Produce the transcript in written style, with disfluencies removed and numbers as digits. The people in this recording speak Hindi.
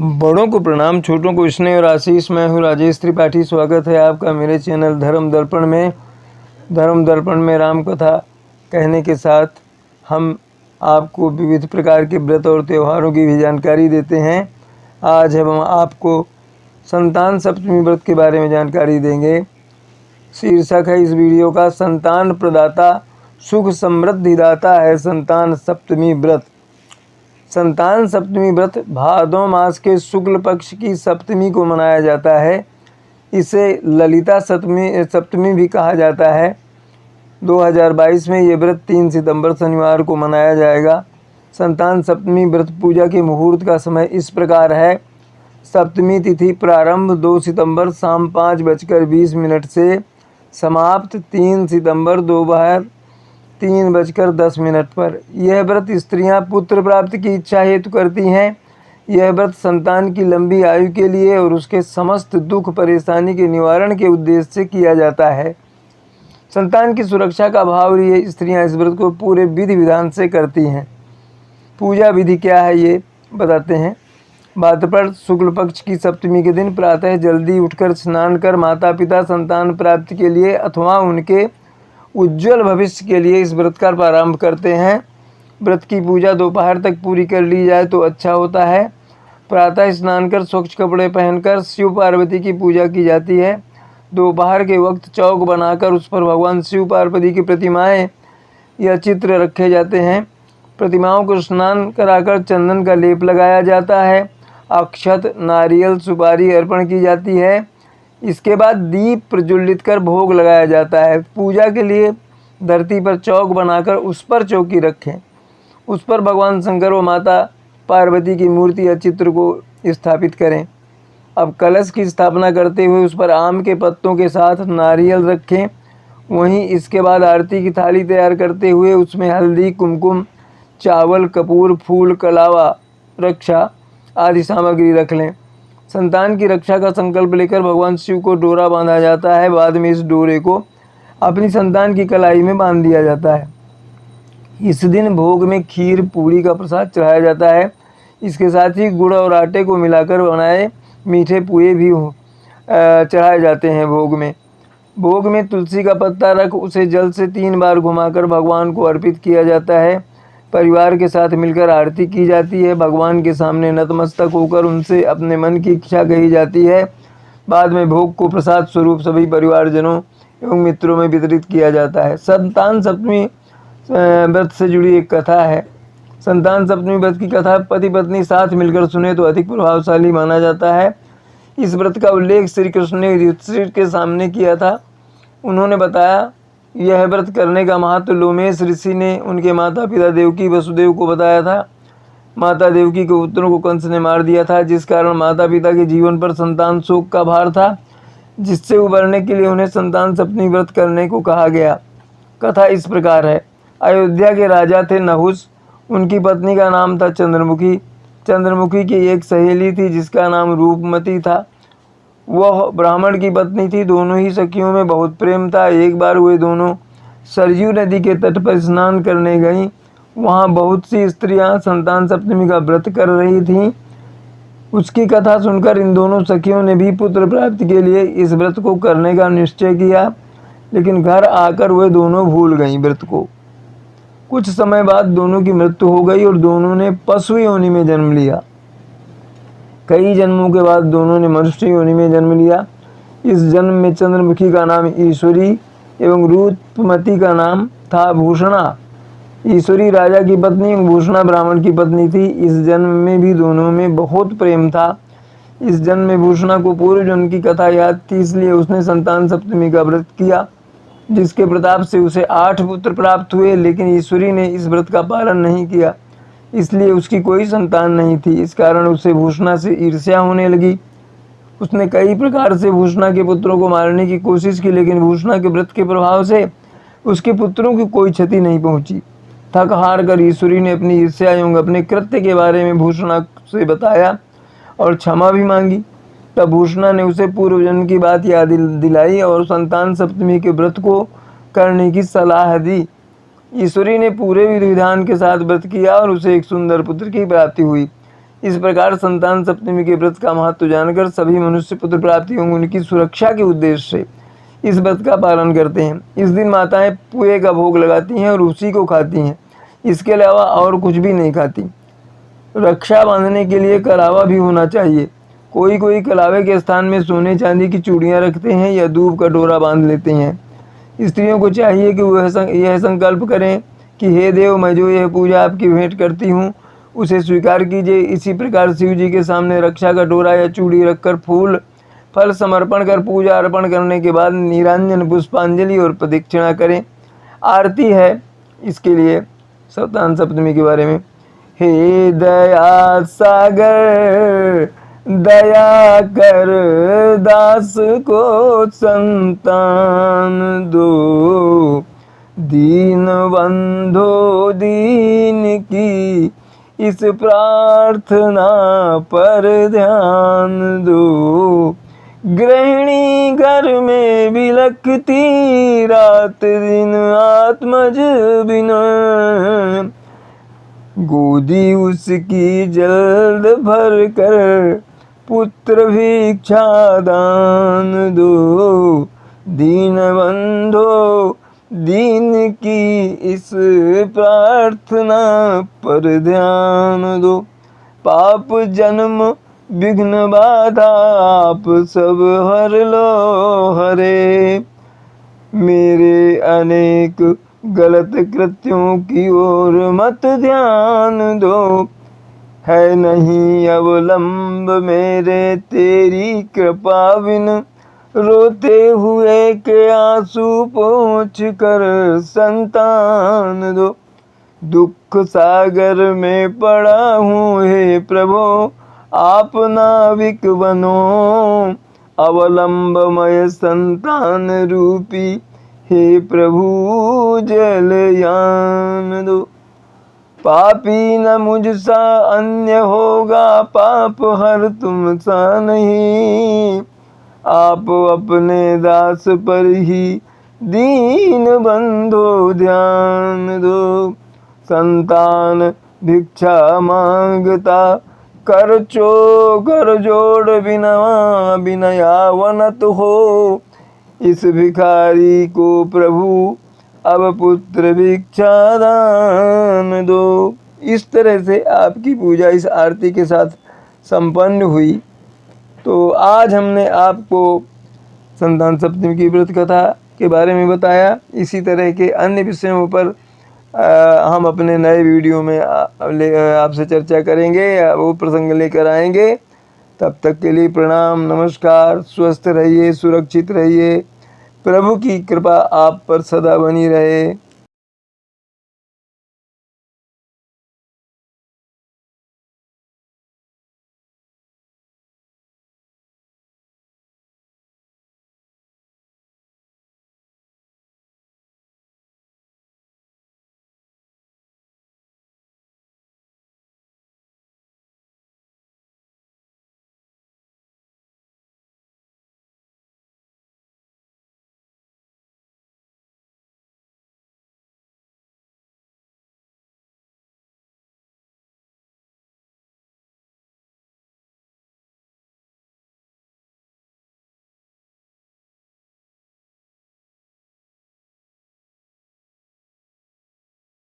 बड़ों को प्रणाम, छोटों को स्नेह और आशीष। मैं हूँ राजेश त्रिपाठी। स्वागत है आपका मेरे चैनल धर्म दर्पण में। धर्म दर्पण में राम कथा कहने के साथ हम आपको विविध प्रकार के व्रत और त्योहारों की भी जानकारी देते हैं। आज हम आपको संतान सप्तमी व्रत के बारे में जानकारी देंगे। शीर्षक है इस वीडियो का, संतान प्रदाता सुख समृद्धि दाता है संतान सप्तमी व्रत। संतान सप्तमी व्रत भादों मास के शुक्ल पक्ष की सप्तमी को मनाया जाता है। इसे ललिता सप्तमी भी कहा जाता है। 2022 में ये व्रत 3 सितंबर शनिवार को मनाया जाएगा। संतान सप्तमी व्रत पूजा के मुहूर्त का समय इस प्रकार है। सप्तमी तिथि प्रारंभ 2 सितंबर शाम 5:20 से समाप्त 3 सितंबर दोपहर 3:10 पर। यह व्रत स्त्रियां पुत्र प्राप्ति की इच्छा हेतु करती हैं। यह व्रत संतान की लंबी आयु के लिए और उसके समस्त दुख परेशानी के निवारण के उद्देश्य से किया जाता है। संतान की सुरक्षा का भाव लिए स्त्रियां इस व्रत को पूरे विधि विधान से करती हैं। पूजा विधि क्या है ये बताते हैं। भाद्रपद शुक्ल पक्ष की सप्तमी के दिन प्रातः जल्दी उठकर स्नान कर माता पिता संतान प्राप्ति के लिए अथवा उनके उज्ज्वल भविष्य के लिए इस व्रत का प्रारंभ करते हैं। व्रत की पूजा दोपहर तक पूरी कर ली जाए तो अच्छा होता है। प्रातः स्नान कर स्वच्छ कपड़े पहनकर शिव पार्वती की पूजा की जाती है। दोपहर के वक्त चौक बनाकर उस पर भगवान शिव पार्वती की प्रतिमाएं या चित्र रखे जाते हैं। प्रतिमाओं को स्नान कराकर चंदन का लेप लगाया जाता है। अक्षत नारियल सुपारी अर्पण की जाती है। इसके बाद दीप प्रज्वलित कर भोग लगाया जाता है। पूजा के लिए धरती पर चौक बनाकर उस पर चौकी रखें। उस पर भगवान शंकर व माता पार्वती की मूर्ति या चित्र को स्थापित करें। अब कलश की स्थापना करते हुए उस पर आम के पत्तों के साथ नारियल रखें। वहीं इसके बाद आरती की थाली तैयार करते हुए उसमें हल्दी कुमकुम चावल कपूर फूल कलावा रक्षा आदि सामग्री रख लें। संतान की रक्षा का संकल्प लेकर भगवान शिव को डोरा बांधा जाता है। बाद में इस डोरे को अपनी संतान की कलाई में बांध दिया जाता है। इस दिन भोग में खीर पूरी का प्रसाद चढ़ाया जाता है। इसके साथ ही गुड़ और आटे को मिलाकर बनाए मीठे पुए भी चढ़ाए जाते हैं। भोग में तुलसी का पत्ता रख उसे जल से 3 बार घुमाकर भगवान को अर्पित किया जाता है। परिवार के साथ मिलकर आरती की जाती है। भगवान के सामने नतमस्तक होकर उनसे अपने मन की इच्छा कही जाती है। बाद में भोग को प्रसाद स्वरूप सभी परिवारजनों एवं मित्रों में वितरित किया जाता है। संतान सप्तमी व्रत से जुड़ी एक कथा है। संतान सप्तमी व्रत की कथा पति पत्नी साथ मिलकर सुने तो अधिक प्रभावशाली माना जाता है। इस व्रत का उल्लेख श्री कृष्ण ने युधिष्ठिर के सामने किया था। उन्होंने बताया, यह व्रत करने का महत्व लोमेश ऋषि ने उनके माता पिता देवकी वसुदेव को बताया था। माता देवकी के पुत्रों को कंस ने मार दिया था, जिस कारण माता पिता के जीवन पर संतान शोक का भार था, जिससे उबरने के लिए उन्हें संतान सप्तमी व्रत करने को कहा गया। कथा इस प्रकार है। अयोध्या के राजा थे नहुस। उनकी पत्नी का नाम था चंद्रमुखी। चंद्रमुखी की एक सहेली थी जिसका नाम रूपमती था। वह ब्राह्मण की पत्नी थी। दोनों ही सखियों में बहुत प्रेम था। एक बार वे दोनों सरयू नदी के तट पर स्नान करने गईं। वहाँ बहुत सी स्त्रियां संतान सप्तमी का व्रत कर रही थीं। उसकी कथा सुनकर इन दोनों सखियों ने भी पुत्र प्राप्ति के लिए इस व्रत को करने का निश्चय किया, लेकिन घर आकर वे दोनों भूल गईं व्रत को। कुछ समय बाद दोनों की मृत्यु हो गई और दोनों ने पशु योनि में जन्म लिया। कई जन्मों के बाद दोनों ने मनुष्य योनि में जन्म लिया। इस जन्म में चंद्रमुखी का नाम ईश्वरी एवं रूपमती का नाम था भूषणा। ईश्वरी राजा की पत्नी भूषणा ब्राह्मण की पत्नी थी। इस जन्म में भी दोनों में बहुत प्रेम था। इस जन्म में भूषणा को पूर्व जन्म की कथा याद थी, इसलिए उसने संतान सप्तमी का व्रत किया, जिसके प्रताप से उसे 8 पुत्र प्राप्त हुए। लेकिन ईश्वरी ने इस व्रत का पालन नहीं किया, इसलिए उसकी कोई संतान नहीं थी। इस कारण उसे भूषणा से ईर्ष्या होने लगी। उसने कई प्रकार से भूषणा के पुत्रों को मारने की कोशिश की, लेकिन भूषणा के व्रत के प्रभाव से उसके पुत्रों की कोई क्षति नहीं पहुंची। थक हार कर ईश्वरी ने अपनी ईर्ष्या एवं अपने कृत्य के बारे में भूषणा से बताया और क्षमा भी मांगी। तब भूषणा ने उसे पूर्व जन्म की बात याद दिलाई और संतान सप्तमी के व्रत को करने की सलाह दी। ईश्वरी ने पूरे विधि विधान के साथ व्रत किया और उसे एक सुंदर पुत्र की प्राप्ति हुई। इस प्रकार संतान सप्तमी के व्रत का महत्व जानकर सभी मनुष्य पुत्र प्राप्ति एवं उनकी सुरक्षा के उद्देश्य से इस व्रत का पालन करते हैं। इस दिन माताएं पुए का भोग लगाती हैं और उसी को खाती हैं, इसके अलावा और कुछ भी नहीं खाती। रक्षा बांधने के लिए कलावा भी होना चाहिए। कोई कोई कलावे के स्थान में सोने चांदी की चूड़ियाँ रखते हैं या दूब का डोरा बांध लेते हैं। स्त्रियों को चाहिए कि वह यह संकल्प करें कि हे देव, मैं जो यह पूजा आपकी भेंट करती हूँ उसे स्वीकार कीजिए। इसी प्रकार शिव जी के सामने रक्षा का डोरा या चूड़ी रखकर फूल फल समर्पण कर पूजा अर्पण करने के बाद निरांजन पुष्पांजलि और प्रदक्षिणा करें। आरती है इसके लिए संतान सप्तमी के बारे में। हे दया सागर दया कर दास को संतान दो, दीन बंधो दीन की इस प्रार्थना पर ध्यान दो। गृहिणी घर में बिलखती रात दिन आत्मज बिना, गोदी उसकी जल्द भर कर पुत्र भिक्षा दान दो, दीन बंधो दीन की इस प्रार्थना पर ध्यान दो। पाप जन्म विघ्न बाधा आप सब हर लो हरे, मेरे अनेक गलत कृत्यों की ओर मत ध्यान दो। है नहीं अवलंब मेरे तेरी कृपा बिन, रोते हुए के आंसू पोंछ कर संतान दो। दुख सागर में पड़ा हूँ हे प्रभु, आप नाविक बनो। अवलंबमय संतान रूपी हे प्रभु जलयान दो। पापी न मुझसा अन्य होगा, पाप हर तुम सा नहीं। आप अपने दास पर ही दीन बंधो ध्यान दो। संतान भिक्षा मांगता कर जोड़ बिनवा बिनयावनत हो। इस भिखारी को प्रभु अब पुत्र भिक्षा दान दो। इस तरह से आपकी पूजा इस आरती के साथ संपन्न हुई। तो आज हमने आपको संतान सप्तमी की व्रत कथा के बारे में बताया। इसी तरह के अन्य विषयों पर हम अपने नए वीडियो में आपसे चर्चा करेंगे या वो प्रसंग लेकर आएंगे। तब तक के लिए प्रणाम, नमस्कार। स्वस्थ रहिए, सुरक्षित रहिए। प्रभु की कृपा आप पर सदा बनी रहे।